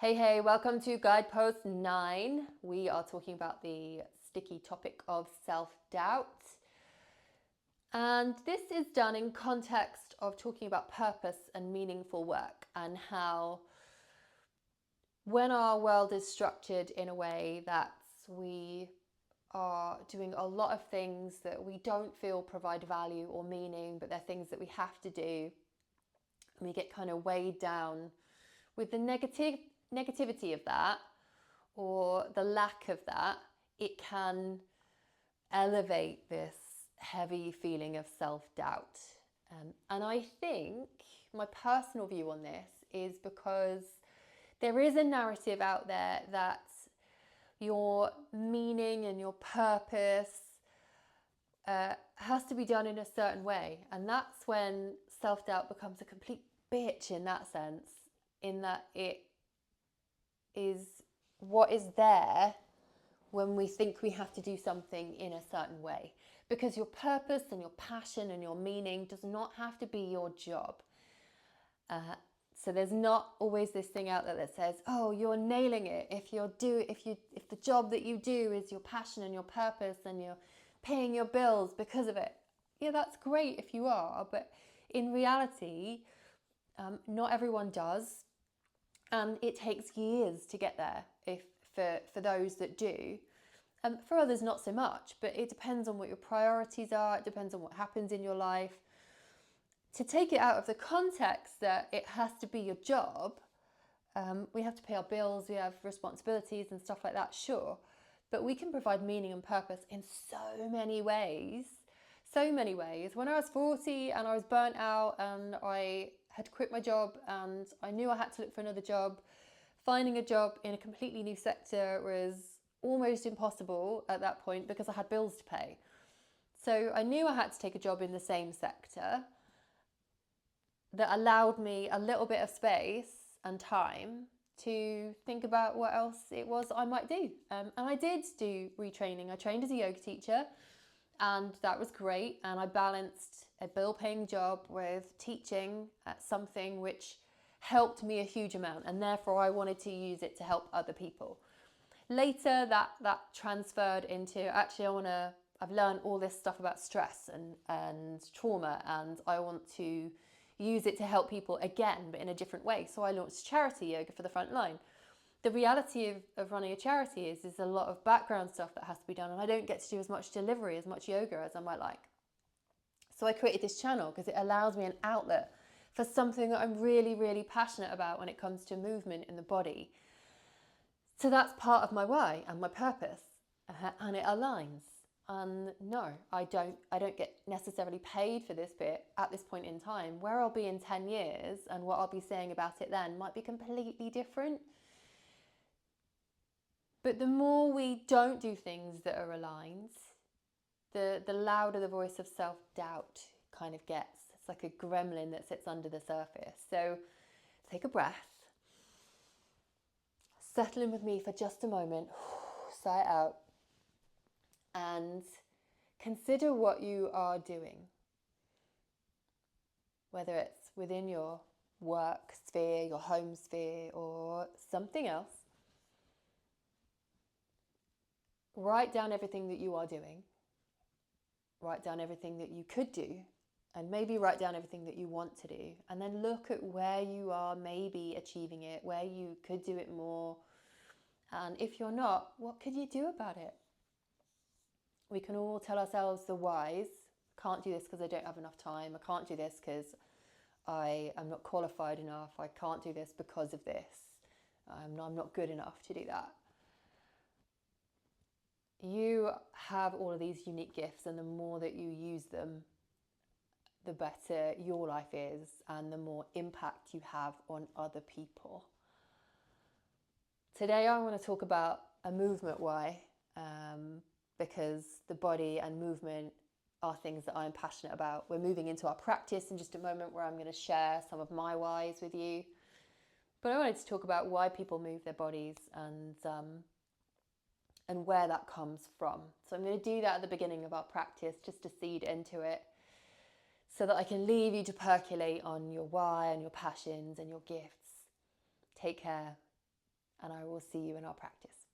Hey, welcome to Guidepost 9. We are talking about the sticky topic of self-doubt. And this is done in context of talking about purpose and meaningful work, and how when our world is structured in a way that we are doing a lot of things that we don't feel provide value or meaning, but they're things that we have to do, and we get kind of weighed down with the negativity of that, or the lack of that, it can elevate this heavy feeling of self-doubt. And I think my personal view on this is because there is a narrative out there that your meaning and your purpose has to be done in a certain way. And that's when self-doubt becomes a complete bitch in that sense, in that it is what is there when we think we have to do something in a certain way. Because your purpose and your passion and your meaning does not have to be your job. So there's not always this thing out there that says, "Oh, you're nailing it if the job that you do is your passion and your purpose and you're paying your bills because of it." Yeah, that's great if you are, but in reality, not everyone does, and it takes years to get there. If for those that do, for others not so much. But it depends on what your priorities are. It depends on what happens in your life. To take it out of the context that it has to be your job, we have to pay our bills, we have responsibilities and stuff like that, sure. But we can provide meaning and purpose in so many ways. So many ways. When I was 40 and I was burnt out and I had quit my job and I knew I had to look for another job, finding a job in a completely new sector was almost impossible at that point because I had bills to pay. So I knew I had to take a job in the same sector that allowed me a little bit of space and time to think about what else it was I might do. And I did do retraining. I trained as a yoga teacher, and that was great. And I balanced a bill-paying job with teaching at something which helped me a huge amount, and therefore I wanted to use it to help other people. Later, that transferred into, actually, I've learned all this stuff about stress and trauma, and I want to use it to help people again, but in a different way. So I launched charity yoga for the front line. The reality of running a charity is there's a lot of background stuff that has to be done, and I don't get to do as much delivery, as much yoga as I might like. So I created this channel because it allows me an outlet for something that I'm really, really passionate about when it comes to movement in the body. So that's part of my why and my purpose, and it aligns. And no, I don't get necessarily paid for this bit at this point in time. Where I'll be in 10 years and what I'll be saying about it then might be completely different. But the more we don't do things that are aligned, the louder the voice of self-doubt kind of gets. It's like a gremlin that sits under the surface. So take a breath. Settle in with me for just a moment. Sigh it out. And consider what you are doing. Whether it's within your work sphere, your home sphere, or something else. Write down everything that you are doing. Write down everything that you could do, and maybe write down everything that you want to do, and then look at where you are maybe achieving it, where you could do it more, and if you're not, what could you do about it? We can all tell ourselves the whys. Can't do this because I don't have enough time. I can't do this because I am not qualified enough. I can't do this because of this. I'm not good enough to do that. You have all of these unique gifts, and the more that you use them, the better your life is and the more impact you have on other people. Today I want to talk about a movement why, because the body and movement are things that I'm passionate about. We're moving into our practice in just a moment where I'm going to share some of my whys with you. But I wanted to talk about why people move their bodies and where that comes from. So I'm going to do that at the beginning of our practice just to seed into it, so that I can leave you to percolate on your why and your passions and your gifts. Take care. and I will see you in our practice.